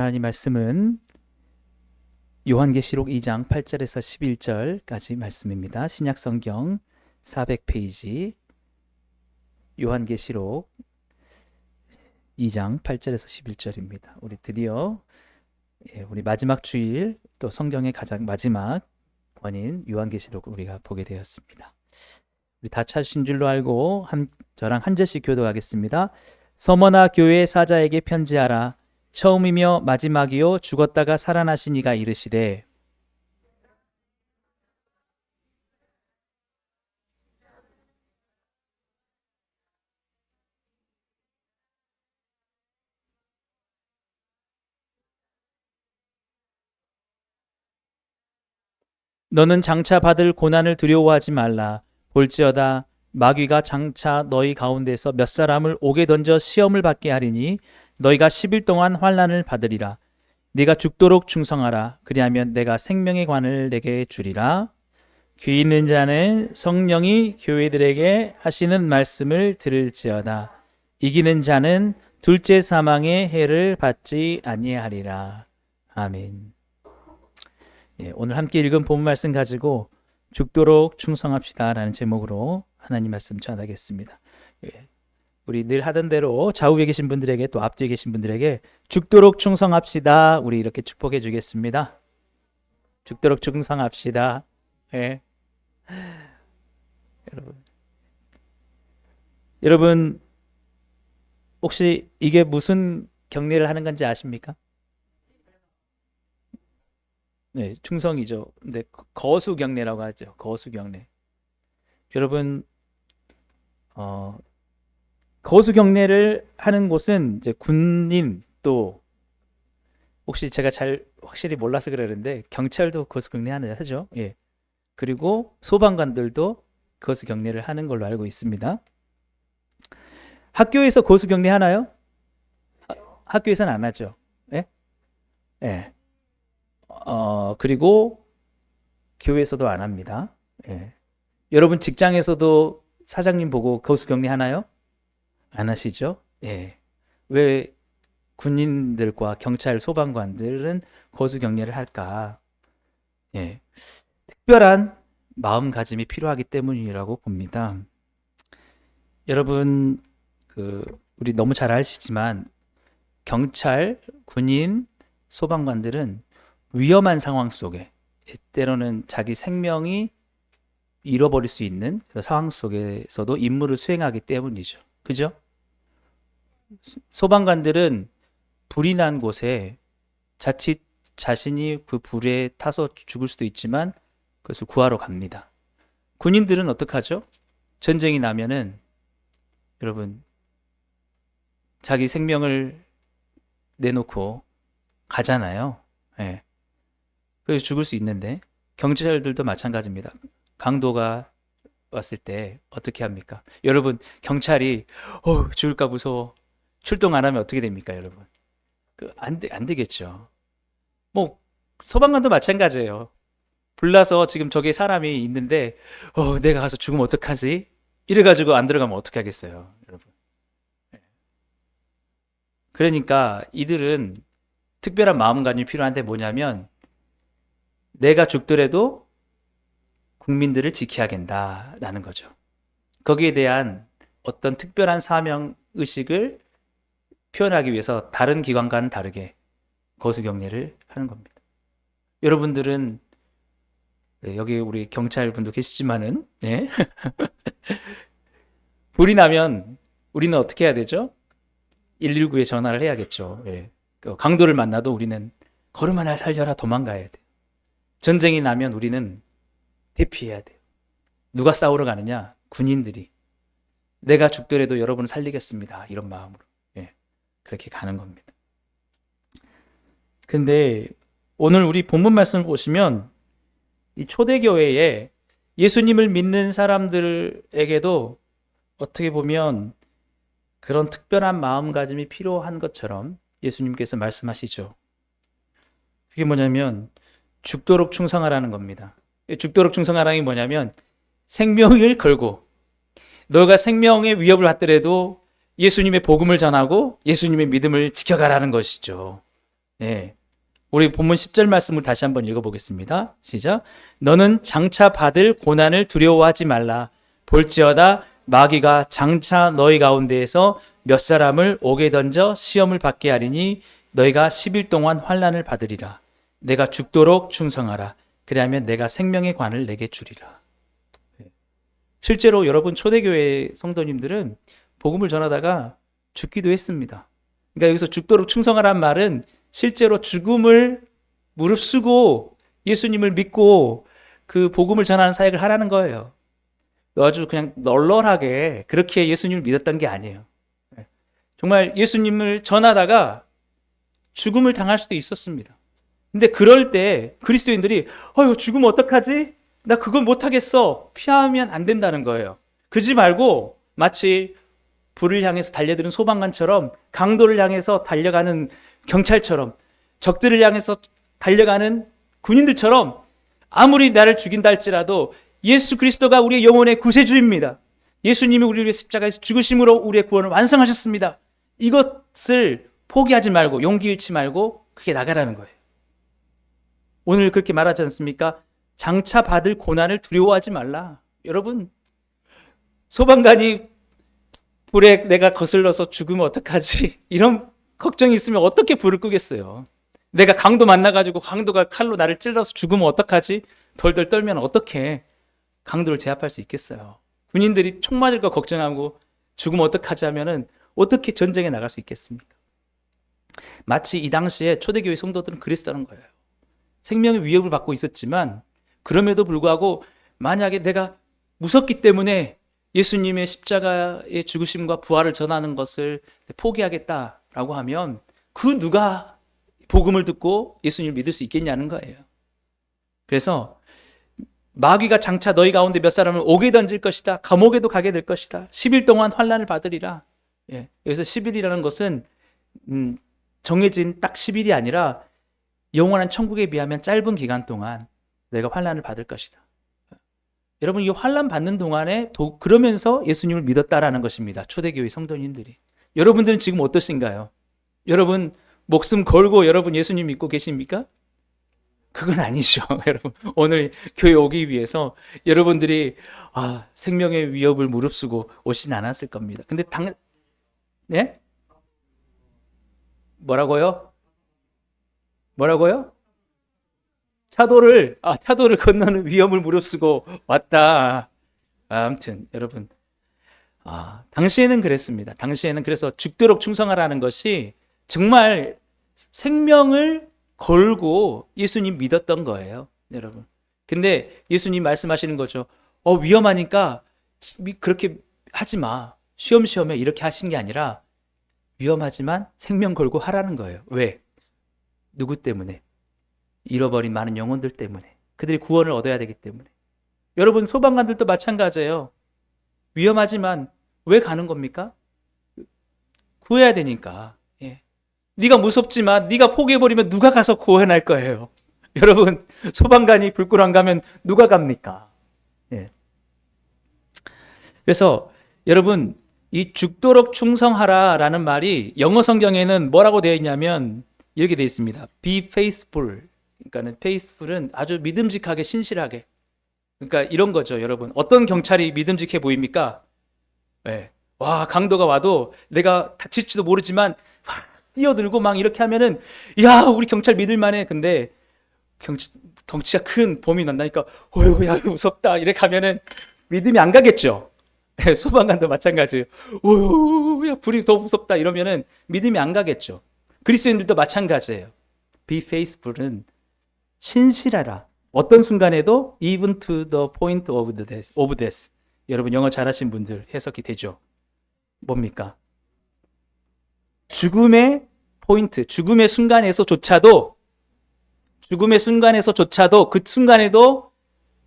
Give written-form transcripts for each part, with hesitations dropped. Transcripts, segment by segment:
하나님 말씀은 요한계시록 2장 8절에서 11절까지 말씀입니다. 신약성경 400페이지 요한계시록 2장 8절에서 11절입니다. 우리 드디어 우리 마지막 주일 또 성경의 가장 마지막 권인 요한계시록 우리가 보게 되었습니다. 우리 다 찾으신 줄로 알고 저랑 한 절씩 교도하겠습니다. 서머나 교회 사자에게 편지하라. 처음이며 마지막이요 죽었다가 살아나신 이가 이르시되 너는 장차 받을 고난을 두려워하지 말라. 볼지어다 마귀가 장차 너희 가운데서 몇 사람을 옥에 던져 시험을 받게 하리니 너희가 10일 동안 환난을 받으리라. 네가 죽도록 충성하라. 그리하면 내가 생명의 관을 내게 주리라. 귀 있는 자는 성령이 교회들에게 하시는 말씀을 들을지어다. 이기는 자는 둘째 사망의 해를 받지 아니하리라. 아멘. 오늘 함께 읽은 본문 말씀 가지고 죽도록 충성합시다 라는 제목으로 하나님 말씀 전하겠습니다. 우리 늘 하던 대로 좌우에 계신 분들에게 또 앞뒤에 계신 분들에게 죽도록 충성합시다. 우리 이렇게 축복해 주겠습니다. 죽도록 충성합시다. 예. 여러분 혹시 이게 무슨 경례를 하는 건지 아십니까? 네, 충성이죠. 근데 거수 경례라고 하죠. 거수 경례. 여러분 거수 경례를 하는 곳은 이제 군인 또 혹시 제가 잘 확실히 몰라서 그러는데 경찰도 거수 경례 하죠. 예. 그리고 소방관들도 거수 경례를 하는 걸로 알고 있습니다. 학교에서 거수 경례 하나요? 학교에서는 안 하죠. 예? 예. 그리고 교회에서도 안 합니다. 예. 여러분 직장에서도 사장님 보고 거수 경례 하나요? 안 하시죠? 예. 왜 군인들과 경찰, 소방관들은 거수 경례를 할까? 예. 특별한 마음가짐이 필요하기 때문이라고 봅니다. 여러분, 우리 너무 잘 아시지만 경찰, 군인, 소방관들은 위험한 상황 속에 때로는 자기 생명이 잃어버릴 수 있는 상황 속에서도 임무를 수행하기 때문이죠. 그죠? 소방관들은 불이 난 곳에 자칫 자신이 그 불에 타서 죽을 수도 있지만 그것을 구하러 갑니다. 군인들은 어떡하죠? 전쟁이 나면은 여러분 자기 생명을 내놓고 가잖아요. 예. 그래서 죽을 수 있는데 경찰들도 마찬가지입니다. 강도가 왔을 때 어떻게 합니까? 여러분 경찰이 죽을까 무서워 출동 안 하면 어떻게 됩니까, 여러분? 안 되겠죠. 뭐 소방관도 마찬가지예요. 불나서 지금 저기 사람이 있는데 내가 가서 죽으면 어떡하지? 이래가지고 안 들어가면 어떻게 하겠어요, 여러분? 그러니까 이들은 특별한 마음가짐이 필요한데 뭐냐면 내가 죽더라도 국민들을 지켜야겠다라는 거죠. 거기에 대한 어떤 특별한 사명 의식을 표현하기 위해서 다른 기관과는 다르게 거수 경례를 하는 겁니다. 여러분들은 여기 우리 경찰분도 계시지만은 네. 불이 나면 우리는 어떻게 해야 되죠? 119에 전화를 해야겠죠. 예. 강도를 만나도 우리는 걸음 하나 살려라 도망가야 돼요. 전쟁이 나면 우리는 대피해야 돼요. 누가 싸우러 가느냐? 군인들이. 내가 죽더라도 여러분을 살리겠습니다. 이런 마음으로. 예, 그렇게 가는 겁니다. 근데 오늘 우리 본문 말씀을 보시면 이 초대교회에 예수님을 믿는 사람들에게도 어떻게 보면 그런 특별한 마음가짐이 필요한 것처럼 예수님께서 말씀하시죠. 그게 뭐냐면 죽도록 충성하라는 겁니다. 죽도록 충성하라는 게 뭐냐면 생명을 걸고 너가 생명의 위협을 받더라도 예수님의 복음을 전하고 예수님의 믿음을 지켜가라는 것이죠. 예. 우리 본문 10절 말씀을 다시 한번 읽어보겠습니다. 시작. 너는 장차 받을 고난을 두려워하지 말라. 볼지어다 마귀가 장차 너희 가운데에서 몇 사람을 옥에 던져 시험을 받게 하리니 너희가 10일 동안 환난을 받으리라. 내가 죽도록 충성하라. 그리하면 내가 생명의 관을 내게 주리라. 실제로 여러분 초대교회 성도님들은 복음을 전하다가 죽기도 했습니다. 그러니까 여기서 죽도록 충성하라는 말은 실제로 죽음을 무릅쓰고 예수님을 믿고 그 복음을 전하는 사역을 하라는 거예요. 아주 그냥 널널하게 그렇게 예수님을 믿었던 게 아니에요. 정말 예수님을 전하다가 죽음을 당할 수도 있었습니다. 근데 그럴 때 그리스도인들이 이거 죽으면 어떡하지? 나 그건 못하겠어. 피하면 안 된다는 거예요. 그러지 말고 마치 불을 향해서 달려드는 소방관처럼, 강도를 향해서 달려가는 경찰처럼, 적들을 향해서 달려가는 군인들처럼 아무리 나를 죽인다 할지라도 예수 그리스도가 우리의 영혼의 구세주입니다. 예수님이 우리를 위해 십자가에서 죽으심으로 우리의 구원을 완성하셨습니다. 이것을 포기하지 말고 용기 잃지 말고 그게 나가라는 거예요. 오늘 그렇게 말하지 않습니까? 장차 받을 고난을 두려워하지 말라. 여러분, 소방관이 불에 내가 거슬러서 죽으면 어떡하지? 이런 걱정이 있으면 어떻게 불을 끄겠어요? 내가 강도 만나가지고 강도가 칼로 나를 찔러서 죽으면 어떡하지? 덜덜 떨면 어떻게 강도를 제압할 수 있겠어요? 군인들이 총 맞을 거 걱정하고 죽으면 어떡하지 하면은 어떻게 전쟁에 나갈 수 있겠습니까? 마치 이 당시에 초대교회 성도들은 그랬다는 거예요. 생명의 위협을 받고 있었지만 그럼에도 불구하고 만약에 내가 무섭기 때문에 예수님의 십자가의 죽으심과 부활을 전하는 것을 포기하겠다라고 하면 그 누가 복음을 듣고 예수님을 믿을 수 있겠냐는 거예요. 그래서 마귀가 장차 너희 가운데 몇 사람을 옥에 던질 것이다. 감옥에도 가게 될 것이다. 10일 동안 환난을 받으리라. 여기서 10일이라는 것은 정해진 딱 10일이 아니라 영원한 천국에 비하면 짧은 기간 동안 내가 환난을 받을 것이다. 여러분, 이 환난 받는 동안에 그러면서 예수님을 믿었다라는 것입니다. 초대교회 성도님들이. 여러분들은 지금 어떠신가요? 여러분 목숨 걸고 여러분 예수님 믿고 계십니까? 그건 아니죠. 여러분 오늘 교회 오기 위해서 여러분들이 생명의 위협을 무릅쓰고 오진 않았을 겁니다. 근데 네? 뭐라고요? 차도를 건너는 위험을 무릅쓰고 왔다. 아무튼 여러분, 당시에는 그랬습니다. 당시에는 그래서 죽도록 충성하라는 것이 정말 생명을 걸고 예수님 믿었던 거예요, 여러분. 근데 예수님 말씀하시는 거죠. 위험하니까 그렇게 하지 마. 쉬엄쉬엄해. 이렇게 하신 게 아니라 위험하지만 생명 걸고 하라는 거예요. 왜? 누구 때문에? 잃어버린 많은 영혼들 때문에. 그들이 구원을 얻어야 되기 때문에. 여러분 소방관들도 마찬가지예요. 위험하지만 왜 가는 겁니까? 구해야 되니까. 네가 무섭지만 네가 포기해버리면 누가 가서 구원할 거예요. 여러분 소방관이 불길 안 가면 누가 갑니까? 그래서 여러분 이 죽도록 충성하라라는 말이 영어 성경에는 뭐라고 되어 있냐면 이렇게 되어 있습니다. Be faithful. 그러니까는 faithful은 아주 믿음직하게 신실하게. 그러니까 이런 거죠, 여러분. 어떤 경찰이 믿음직해 보입니까? 와, 강도가 와도 내가 다칠지도 모르지만 뛰어들고 막 이렇게 하면은 야, 우리 경찰 믿을만해. 근데 덩치가 큰 범인이 난다니까 야, 무섭다. 이렇게 하면은 믿음이 안 가겠죠. 소방관도 마찬가지예요. 야, 불이 더 무섭다. 이러면은 믿음이 안 가겠죠. 그리스도인들도 마찬가지예요. Be faithful은 신실하라. 어떤 순간에도 even to the point of death. 여러분 영어 잘하신 분들 해석이 되죠. 뭡니까? 죽음의 포인트, 죽음의 순간에서조차도 그 순간에도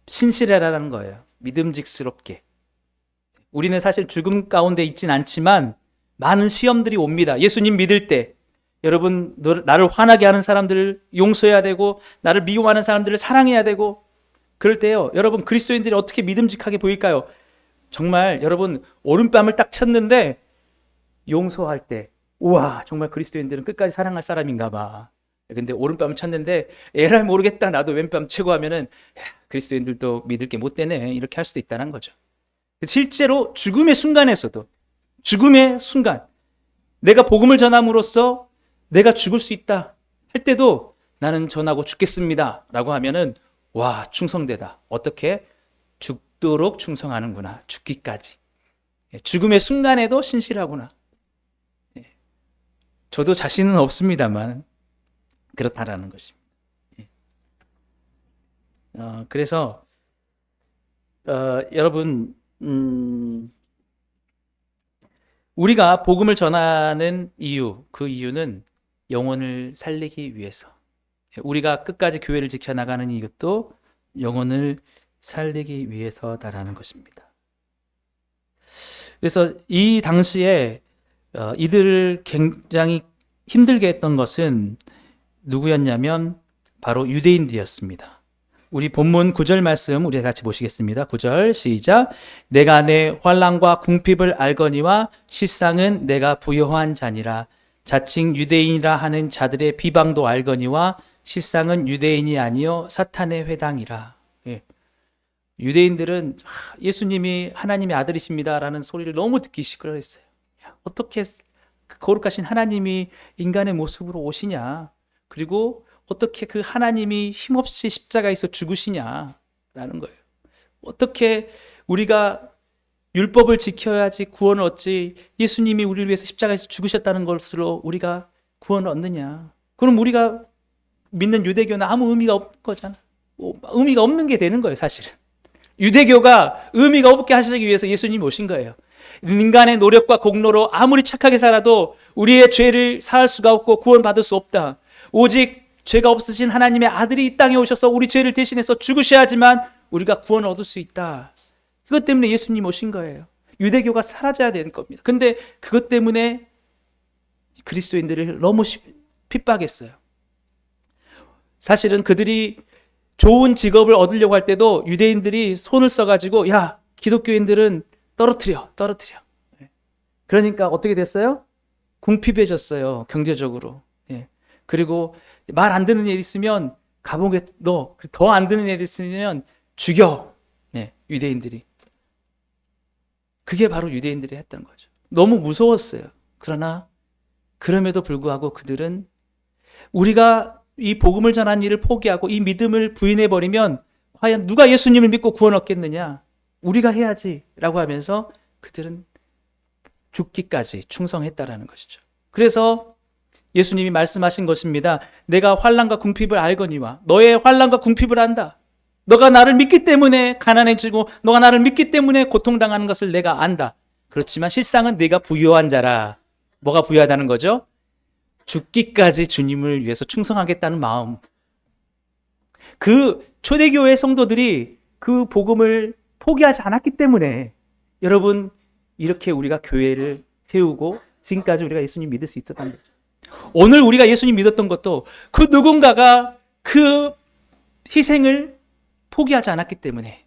신실하라는 거예요. 믿음직스럽게. 우리는 사실 죽음 가운데 있진 않지만 많은 시험들이 옵니다. 예수님 믿을 때 여러분 나를 화나게 하는 사람들을 용서해야 되고 나를 미워하는 사람들을 사랑해야 되고 그럴 때요. 여러분 그리스도인들이 어떻게 믿음직하게 보일까요? 정말 여러분 오른뺨을 딱 쳤는데 용서할 때 우와 정말 그리스도인들은 끝까지 사랑할 사람인가 봐. 근데 오른뺨을 쳤는데 에라이 모르겠다, 나도 왼뺨 최고 하면은 그리스도인들도 믿을 게 못 되네, 이렇게 할 수도 있다는 거죠. 실제로 죽음의 순간에서도, 죽음의 순간, 내가 복음을 전함으로써 내가 죽을 수 있다 할 때도 나는 전하고 죽겠습니다 라고 하면은 와, 충성되다. 어떻게? 죽도록 충성하는구나. 죽기까지. 죽음의 순간에도 신실하구나. 저도 자신은 없습니다만 그렇다라는 것입니다. 그래서 여러분, 우리가 복음을 전하는 이유, 그 이유는 영혼을 살리기 위해서. 우리가 끝까지 교회를 지켜나가는 이것도 영혼을 살리기 위해서다라는 것입니다. 그래서 이 당시에 이들을 굉장히 힘들게 했던 것은 누구였냐면 바로 유대인들이었습니다. 우리 본문 9절 말씀 우리 같이 보시겠습니다. 9절 시작. 내가 내 환난과 궁핍을 알거니와 실상은 내가 부요한 자니라. 자칭 유대인이라 하는 자들의 비방도 알거니와 실상은 유대인이 아니요 사탄의 회당이라. 유대인들은 예수님이 하나님의 아들이십니다라는 소리를 너무 듣기 시끄러웠어요. 어떻게 거룩하신 하나님이 인간의 모습으로 오시냐, 그리고 어떻게 그 하나님이 힘없이 십자가에서 죽으시냐라는 거예요. 어떻게 우리가 율법을 지켜야지 구원을 얻지, 예수님이 우리를 위해서 십자가에서 죽으셨다는 것으로 우리가 구원을 얻느냐. 그럼 우리가 믿는 유대교는 아무 의미가 없는 거잖아. 의미가 없는 게 되는 거예요, 사실은. 유대교가 의미가 없게 하시기 위해서 예수님이 오신 거예요. 인간의 노력과 공로로 아무리 착하게 살아도 우리의 죄를 사할 수가 없고 구원받을 수 없다. 오직 죄가 없으신 하나님의 아들이 이 땅에 오셔서 우리 죄를 대신해서 죽으셔야지만 우리가 구원을 얻을 수 있다. 그것 때문에 예수님 오신 거예요. 유대교가 사라져야 되는 겁니다. 근데 그것 때문에 그리스도인들을 너무 핍박했어요. 사실은 그들이 좋은 직업을 얻으려고 할 때도 유대인들이 손을 써가지고 야, 기독교인들은 떨어뜨려. 그러니까 어떻게 됐어요? 궁핍해졌어요, 경제적으로. 그리고 말 안 듣는 애 있으면 감옥에 넣어. 더 안 듣는 애 있으면 죽여. 유대인들이. 그게 바로 유대인들이 했던 거죠. 너무 무서웠어요. 그러나 그럼에도 불구하고 그들은 우리가 이 복음을 전하는 일을 포기하고 이 믿음을 부인해버리면 과연 누가 예수님을 믿고 구원 얻겠느냐? 우리가 해야지 라고 하면서 그들은 죽기까지 충성했다라는 것이죠. 그래서 예수님이 말씀하신 것입니다. 내가 환난과 궁핍을 알거니와. 너의 환난과 궁핍을 안다. 너가 나를 믿기 때문에 가난해지고 너가 나를 믿기 때문에 고통당하는 것을 내가 안다. 그렇지만 실상은 네가 부요한 자라. 뭐가 부요하다는 거죠? 죽기까지 주님을 위해서 충성하겠다는 마음. 그 초대교회 성도들이 그 복음을 포기하지 않았기 때문에 여러분 이렇게 우리가 교회를 세우고 지금까지 우리가 예수님 믿을 수 있었던 거죠. 오늘 우리가 예수님 믿었던 것도 그 누군가가 그 희생을 포기하지 않았기 때문에,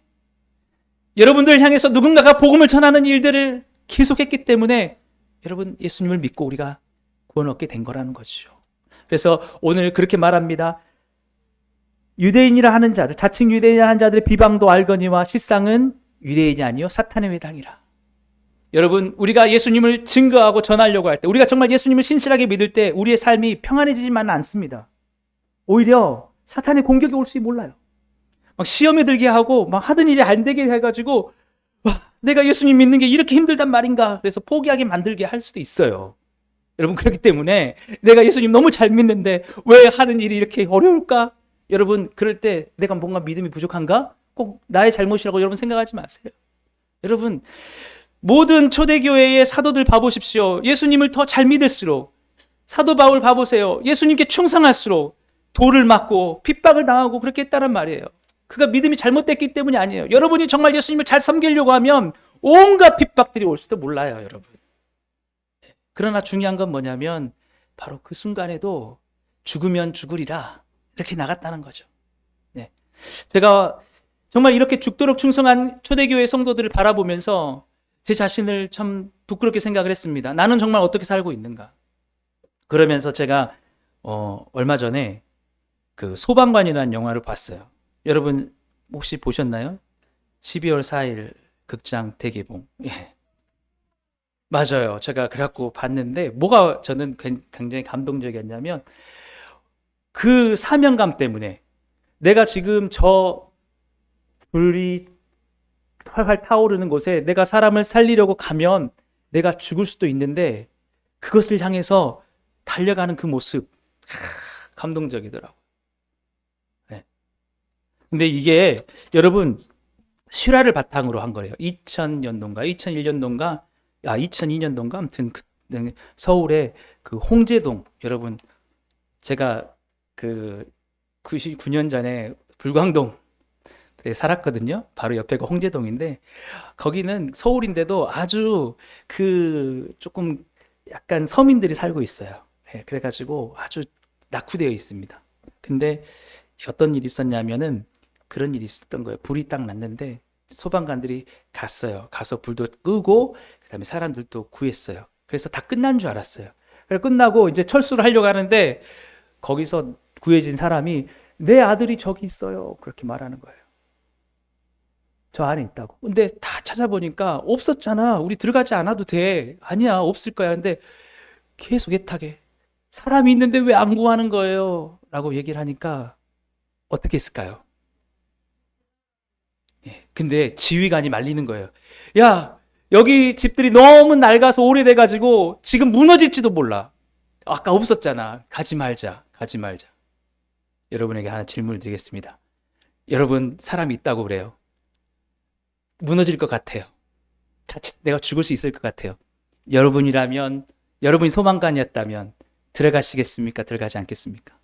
여러분들 향해서 누군가가 복음을 전하는 일들을 계속했기 때문에 여러분 예수님을 믿고 우리가 구원을 얻게 된 거라는 거죠. 그래서 오늘 그렇게 말합니다. 유대인이라 하는 자들, 자칭 유대인이라 하는 자들의 비방도 알거니와 실상은 유대인이 아니요 사탄의 회당이라. 여러분 우리가 예수님을 증거하고 전하려고 할 때, 우리가 정말 예수님을 신실하게 믿을 때 우리의 삶이 평안해지지만은 않습니다. 오히려 사탄의 공격이 올지 몰라요. 막 시험에 들게 하고 막 하던 일이 안 되게 해가지고 와, 내가 예수님 믿는 게 이렇게 힘들단 말인가, 그래서 포기하게 만들게 할 수도 있어요. 여러분 그렇기 때문에 내가 예수님 너무 잘 믿는데 왜 하는 일이 이렇게 어려울까? 여러분 그럴 때 내가 뭔가 믿음이 부족한가? 꼭 나의 잘못이라고 여러분 생각하지 마세요. 여러분 모든 초대교회의 사도들 봐보십시오. 예수님을 더 잘 믿을수록, 사도 바울 봐보세요. 예수님께 충성할수록 돌을 맞고 핍박을 당하고 그렇게 했다란 말이에요. 그가 믿음이 잘못됐기 때문이 아니에요. 여러분이 정말 예수님을 잘 섬기려고 하면 온갖 핍박들이 올 수도 몰라요, 여러분. 그러나 중요한 건 뭐냐면 바로 그 순간에도 죽으면 죽으리라 이렇게 나갔다는 거죠. 네. 제가 정말 이렇게 죽도록 충성한 초대교회 성도들을 바라보면서 제 자신을 참 부끄럽게 생각을 했습니다. 나는 정말 어떻게 살고 있는가? 그러면서 제가 얼마 전에 그 소방관이라는 영화를 봤어요. 여러분 혹시 보셨나요? 12월 4일 극장 대개봉. 예. 맞아요. 제가 그래갖고 봤는데 뭐가 저는 굉장히 감동적이었냐면 그 사명감 때문에 내가 지금 저 불이 활활 타오르는 곳에 내가 사람을 살리려고 가면 내가 죽을 수도 있는데 그것을 향해서 달려가는 그 모습 감동적이더라고요. 네. 근데 이게 여러분 실화를 바탕으로 한 거래요. 2000년도인가 2001년도인가 2002년도인가 아무튼 서울의 그 홍제동 여러분 제가 그 99년 전에 불광동 에 살았거든요. 바로 옆에가 홍제동인데 거기는 서울인데도 아주 그 조금 약간 서민들이 살고 있어요. 예, 그래가지고 아주 낙후되어 있습니다. 근데 어떤 일이 있었냐면은 그런 일이 있었던 거예요. 불이 딱 났는데 소방관들이 갔어요. 가서 불도 끄고 그다음에 사람들도 구했어요. 그래서 다 끝난 줄 알았어요. 그래서 끝나고 이제 철수를 하려고 하는데 거기서 구해진 사람이 내 아들이 저기 있어요. 그렇게 말하는 거예요. 저 안에 있다고. 근데 다 찾아보니까 없었잖아. 우리 들어가지 않아도 돼. 아니야, 없을 거야. 근데 계속 애타게 사람이 있는데 왜 안 구하는 거예요? 라고 얘기를 하니까 어떻게 했을까요? 예. 근데 지휘관이 말리는 거예요. 야, 여기 집들이 너무 낡아서 오래돼가지고 지금 무너질지도 몰라. 아까 없었잖아. 가지 말자. 가지 말자. 여러분에게 하나 질문을 드리겠습니다. 여러분, 사람이 있다고 그래요. 무너질 것 같아요. 자칫 내가 죽을 수 있을 것 같아요. 여러분이라면, 여러분이 소방관이었다면 들어가시겠습니까? 들어가지 않겠습니까?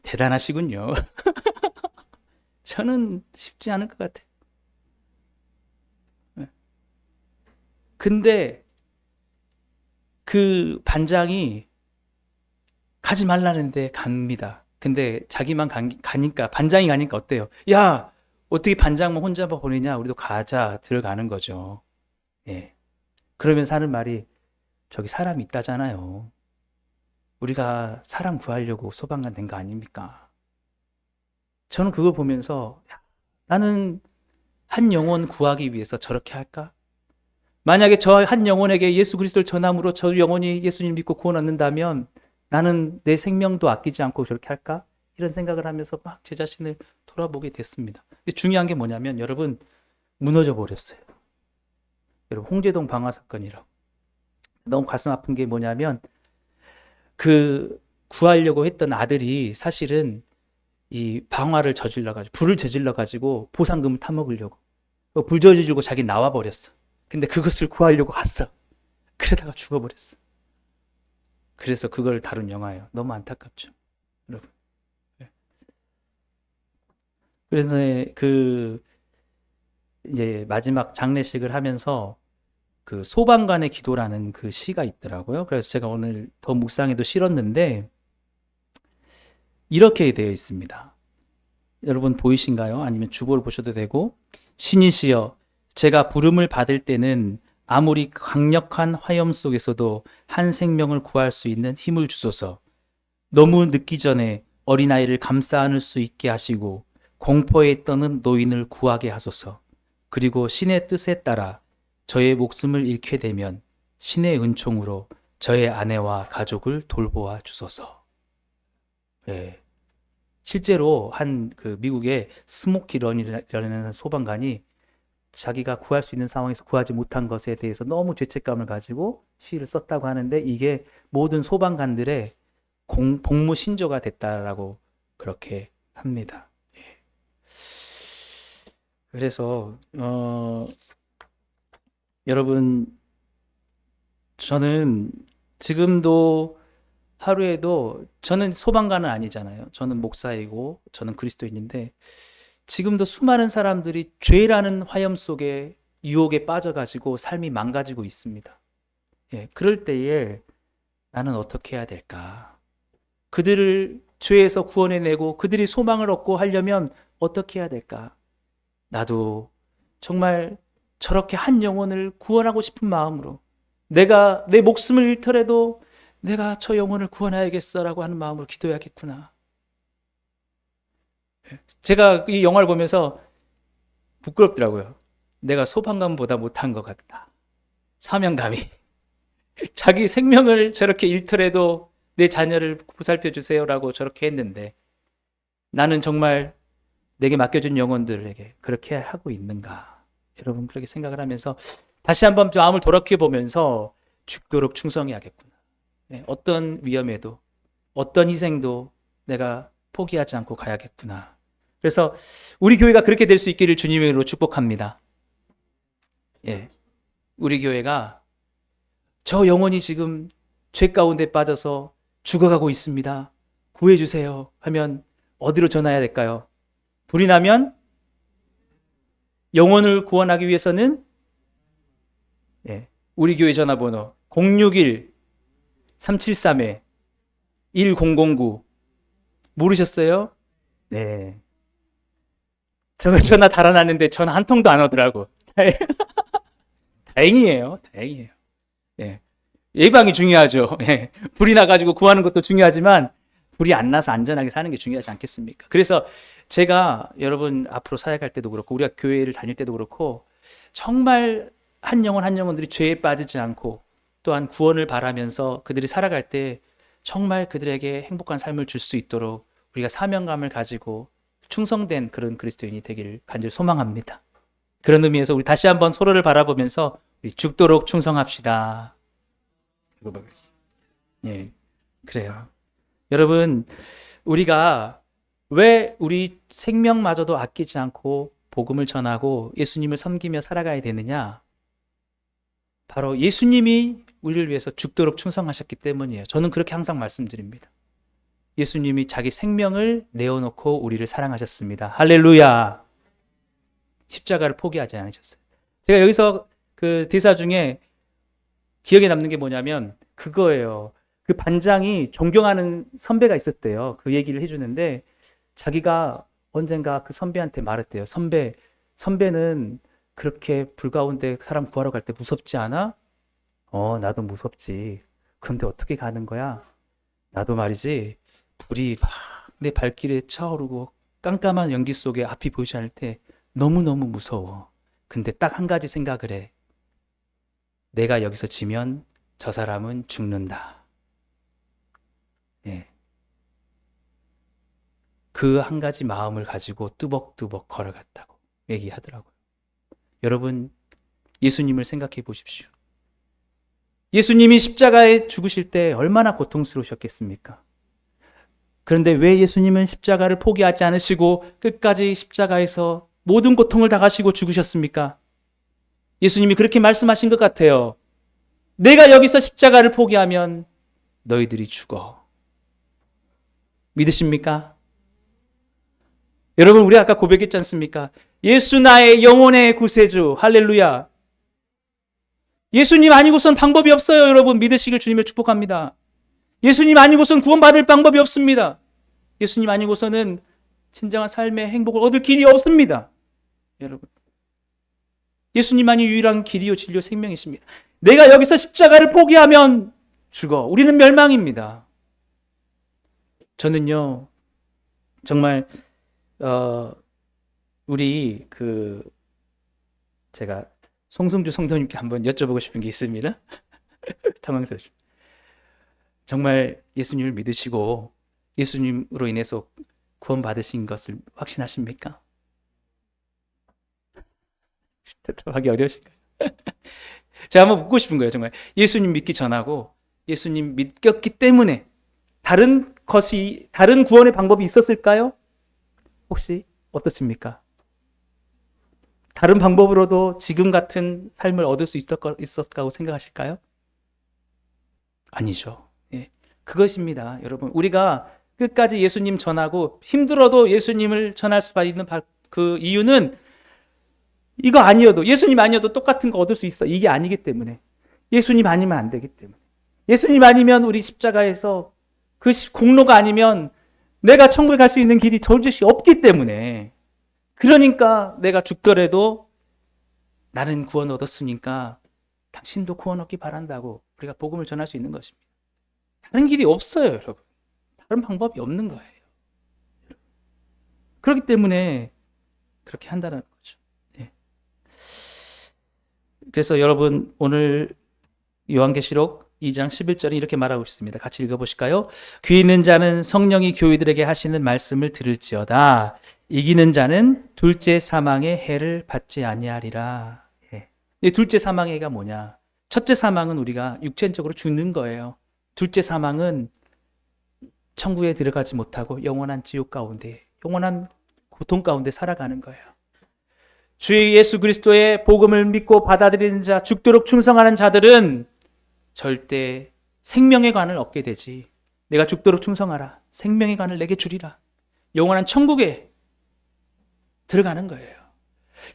대단하시군요. 저는 쉽지 않을 것 같아요. 근데 그 반장이 가지 말라는데 갑니다. 근데 자기만 가니까, 반장이 가니까 어때요? 야, 어떻게 반장만 혼자 보내냐? 우리도 가자. 들어가는 거죠. 예. 그러면서 하는 말이 저기 사람이 있다잖아요. 우리가 사람 구하려고 소방관 된 거 아닙니까? 저는 그거 보면서 야, 나는 한 영혼 구하기 위해서 저렇게 할까? 만약에 저 한 영혼에게 예수 그리스도를 전함으로 저 영혼이 예수님 믿고 구원 얻는다면 나는 내 생명도 아끼지 않고 저렇게 할까? 이런 생각을 하면서 막 제 자신을 돌아보게 됐습니다. 근데 중요한 게 뭐냐면 여러분 무너져 버렸어요. 여러분 홍제동 방화 사건이라고. 너무 가슴 아픈 게 뭐냐면 그 구하려고 했던 아들이 사실은 이 방화를 저질러 가지고 불을 저질러 가지고 보상금을 타먹으려고 불 저지르고 자기 나와 버렸어. 근데 그것을 구하려고 갔어. 그러다가 죽어버렸어. 그래서 그걸 다룬 영화예요. 너무 안타깝죠, 여러분. 그래서 그 이제 마지막 장례식을 하면서 그 소방관의 기도라는 그 시가 있더라고요. 그래서 제가 오늘 더 묵상에도 실었는데 이렇게 되어 있습니다. 여러분 보이신가요? 아니면 주보를 보셔도 되고 신이시여 제가 부름을 받을 때는 아무리 강력한 화염 속에서도 한 생명을 구할 수 있는 힘을 주소서. 너무 늦기 전에 어린아이를 감싸 안을 수 있게 하시고 공포에 떠는 노인을 구하게 하소서. 그리고 신의 뜻에 따라 저의 목숨을 잃게 되면 신의 은총으로 저의 아내와 가족을 돌보아 주소서. 예. 실제로 한 그 미국의 스모키 런이라는 소방관이 자기가 구할 수 있는 상황에서 구하지 못한 것에 대해서 너무 죄책감을 가지고 시를 썼다고 하는데 이게 모든 소방관들의 복무 신조가 됐다라고 그렇게 합니다. 예. 그래서 여러분 저는 지금도 하루에도 저는 소방관은 아니잖아요. 저는 목사이고 저는 그리스도인인데 지금도 수많은 사람들이 죄라는 화염 속에 유혹에 빠져가지고 삶이 망가지고 있습니다. 예, 그럴 때에 나는 어떻게 해야 될까? 그들을 죄에서 구원해내고 그들이 소망을 얻고 하려면 어떻게 해야 될까? 나도 정말 저렇게 한 영혼을 구원하고 싶은 마음으로 내가 내 목숨을 잃더라도 내가 저 영혼을 구원해야겠어라고 하는 마음으로 기도해야겠구나. 제가 이 영화를 보면서 부끄럽더라고요. 내가 소방관보다 못한 것 같다. 사명감이. 자기 생명을 저렇게 잃더라도 내 자녀를 보살펴 주세요라고 저렇게 했는데 나는 정말 내게 맡겨준 영혼들에게 그렇게 하고 있는가? 여러분 그렇게 생각을 하면서 다시 한번 마음을 돌이켜 보면서 죽도록 충성해야겠구나. 어떤 위험에도 어떤 희생도 내가 포기하지 않고 가야겠구나. 그래서 우리 교회가 그렇게 될 수 있기를 주님의 이름으로 축복합니다. 우리 교회가 저 영혼이 지금 죄 가운데 빠져서 죽어가고 있습니다. 구해주세요 하면 어디로 전화해야 될까요? 불이 나면 영혼을 구원하기 위해서는 우리 교회 전화번호 061-373-1009 모르셨어요? 네. 저 전화 달아놨는데 전화 한 통도 안 오더라고. 다행이에요. 예방이 중요하죠. 불이 나가지고 구하는 것도 중요하지만 불이 안 나서 안전하게 사는 게 중요하지 않겠습니까? 그래서 제가 여러분 앞으로 사역할 때도 그렇고 우리가 교회를 다닐 때도 그렇고 정말 한 영혼 한 영혼들이 죄에 빠지지 않고 또한 구원을 바라면서 그들이 살아갈 때 정말 그들에게 행복한 삶을 줄 수 있도록 우리가 사명감을 가지고 충성된 그런 그리스도인이 되기를 간절히 소망합니다. 그런 의미에서 우리 다시 한번 서로를 바라보면서 우리 죽도록 충성합시다. 그래요. 여러분, 우리가 왜 우리 생명마저도 아끼지 않고 복음을 전하고 예수님을 섬기며 살아가야 되느냐? 바로 예수님이 우리를 위해서 죽도록 충성하셨기 때문이에요. 저는 그렇게 항상 말씀드립니다. 예수님이 자기 생명을 내어놓고 우리를 사랑하셨습니다. 할렐루야. 십자가를 포기하지 않으셨어요. 제가 여기서 그 대사 중에 기억에 남는 게 뭐냐면 그거예요. 그 반장이 존경하는 선배가 있었대요. 그 얘기를 해주는데 자기가 언젠가 그 선배한테 말했대요. 선배는 그렇게 불 가운데 사람 구하러 갈 때 무섭지 않아? 나도 무섭지. 그런데 어떻게 가는 거야? 나도 말이지. 불이 막 내 발길에 차오르고 깜깜한 연기 속에 앞이 보이지 않을 때 너무너무 무서워. 근데 딱 한 가지 생각을 해. 내가 여기서 지면 저 사람은 죽는다. 그 한 가지 마음을 가지고 뚜벅뚜벅 걸어갔다고 얘기하더라고요. 여러분, 예수님을 생각해 보십시오. 예수님이 십자가에 죽으실 때 얼마나 고통스러우셨겠습니까? 그런데 왜 예수님은 십자가를 포기하지 않으시고 끝까지 십자가에서 모든 고통을 다 가시고 죽으셨습니까? 예수님이 그렇게 말씀하신 것 같아요. 내가 여기서 십자가를 포기하면 너희들이 죽어. 믿으십니까? 여러분, 우리 아까 고백했지 않습니까? 예수 나의 영혼의 구세주. 할렐루야. 예수님 아니고선 방법이 없어요. 여러분, 믿으시길 주님을 축복합니다. 예수님 아니고선 구원받을 방법이 없습니다. 예수님 아니고서는 진정한 삶의 행복을 얻을 길이 없습니다. 여러분, 예수님만이 유일한 길이요 진리요 생명이십니다. 내가 여기서 십자가를 포기하면 죽어. 우리는 멸망입니다. 저는요 정말 우리 제가 송승주 성도님께 한번 여쭤보고 싶은 게 있습니다. 당황스럽죠. 정말 예수님을 믿으시고 예수님으로 인해서 구원 받으신 것을 확신하십니까? 대답하기 어려우실까요? 제가 한번 묻고 싶은 거예요. 정말 예수님 믿기 전하고 예수님 믿겼기 때문에 다른 구원의 방법이 있었을까요? 혹시 어떻습니까? 다른 방법으로도 지금 같은 삶을 얻을 수 있었다고 생각하실까요? 아니죠. 그것입니다. 여러분, 우리가 끝까지 예수님 전하고 힘들어도 예수님을 전할 수밖에 있는 그 이유는 이거 아니어도, 예수님 아니어도 똑같은 거 얻을 수 있어. 이게 아니기 때문에. 예수님 아니면 안 되기 때문에. 예수님 아니면 우리 십자가에서 그 공로가 아니면 내가 천국에 갈 수 있는 길이 도저히 없기 때문에. 그러니까 내가 죽더라도 나는 구원 얻었으니까 당신도 구원 얻기 바란다고 우리가 복음을 전할 수 있는 것입니다. 다른 길이 없어요, 여러분. 다른 방법이 없는 거예요. 그렇기 때문에 그렇게 한다는 거죠. 네. 그래서 여러분 오늘 요한계시록 2장 11절에 이렇게 말하고 있습니다. 같이 읽어보실까요? 귀 있는 자는 성령이 교회들에게 하시는 말씀을 들을지어다. 이기는 자는 둘째 사망의 해를 받지 아니하리라. 예. 둘째 사망의 해가 뭐냐? 첫째 사망은 우리가 육체적으로 죽는 거예요. 둘째 사망은 천국에 들어가지 못하고 영원한 지옥 가운데, 영원한 고통 가운데 살아가는 거예요. 주 예수 그리스도의 복음을 믿고 받아들이는 자, 죽도록 충성하는 자들은 절대 생명의 관을 얻게 되지. 내가 죽도록 충성하라. 생명의 관을 내게 주리라. 영원한 천국에 들어가는 거예요.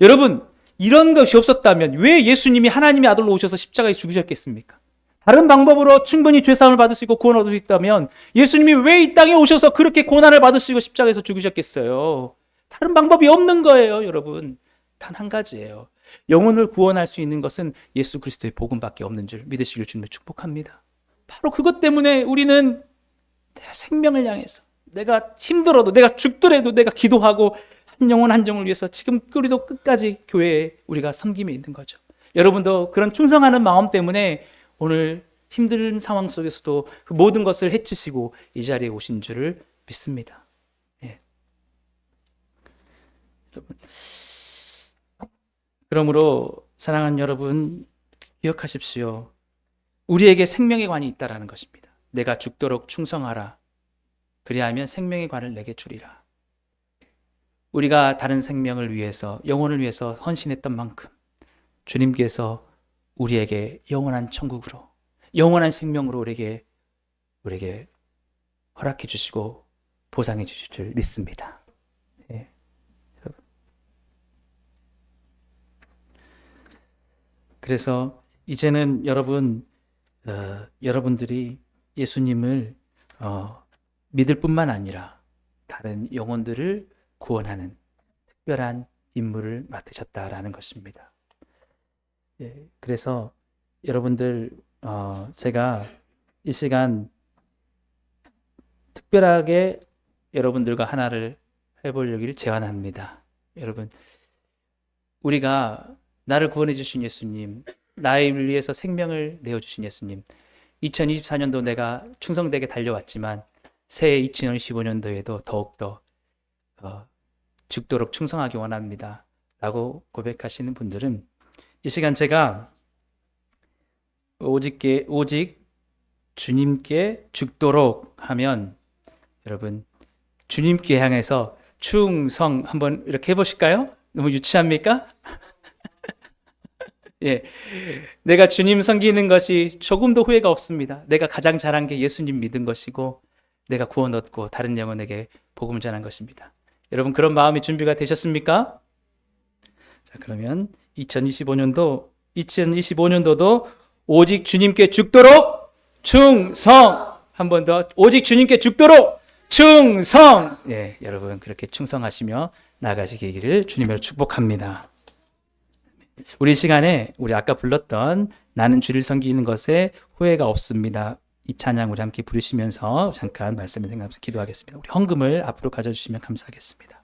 여러분, 이런 것이 없었다면 왜 예수님이 하나님의 아들로 오셔서 십자가에 죽으셨겠습니까? 다른 방법으로 충분히 죄사함을 받을 수 있고 구원 얻을 수 있다면 예수님이 왜 이 땅에 오셔서 그렇게 고난을 받으시고 십자가에서 죽으셨겠어요? 다른 방법이 없는 거예요, 여러분. 단 한 가지예요. 영혼을 구원할 수 있는 것은 예수 그리스도의 복음밖에 없는 줄 믿으시길 주님을 축복합니다. 바로 그것 때문에 우리는 내 생명을 향해서 내가 힘들어도 내가 죽더라도 내가 기도하고 한 영혼 한 영을 위해서 지금 우리도 끝까지 교회에 우리가 섬김에 있는 거죠. 여러분도 그런 충성하는 마음 때문에 오늘 힘든 상황 속에서도 그 모든 것을 해치시고 이 자리에 오신 줄을 믿습니다. 예. 여러분, 그러므로 사랑하는 여러분 기억하십시오. 우리에게 생명의 관이 있다라는 것입니다. 내가 죽도록 충성하라. 그리하면 생명의 관을 내게 주리라. 우리가 다른 생명을 위해서, 영혼을 위해서 헌신했던 만큼 주님께서 우리에게 영원한 천국으로, 영원한 생명으로 우리에게 허락해 주시고 보상해 주실 줄 믿습니다. 네. 그래서 이제는 여러분들이 예수님을 믿을 뿐만 아니라 다른 영혼들을 구원하는 특별한 임무를 맡으셨다라는 것입니다. 예, 그래서 여러분들 제가 이 시간 특별하게 여러분들과 하나를 해보려기를 제안합니다. 여러분, 우리가 나를 구원해 주신 예수님, 나를 위해서 생명을 내어주신 예수님, 2024년도 내가 충성되게 달려왔지만 새해 2025년도에도 더욱더 죽도록 충성하기 원합니다 라고 고백하시는 분들은 이 시간 제가 오직 주님께 죽도록 하면 여러분 주님께 향해서 충성 한번 이렇게 해보실까요? 너무 유치합니까? 예, 내가 주님 섬기는 것이 조금도 후회가 없습니다. 내가 가장 잘한 게 예수님 믿은 것이고 내가 구원 얻고 다른 영혼에게 복음을 전한 것입니다. 여러분 그런 마음이 준비가 되셨습니까? 자, 그러면 2025년도도 오직 주님께 죽도록 충성! 한 번 더 오직 주님께 죽도록 충성! 예, 여러분 그렇게 충성하시며 나아가시기를 주님으로 축복합니다. 우리 시간에 우리 아까 불렀던 나는 주를 섬기는 것에 후회가 없습니다. 이 찬양 우리 함께 부르시면서 잠깐 말씀을 생각하면서 기도하겠습니다. 우리 헌금을 앞으로 가져주시면 감사하겠습니다.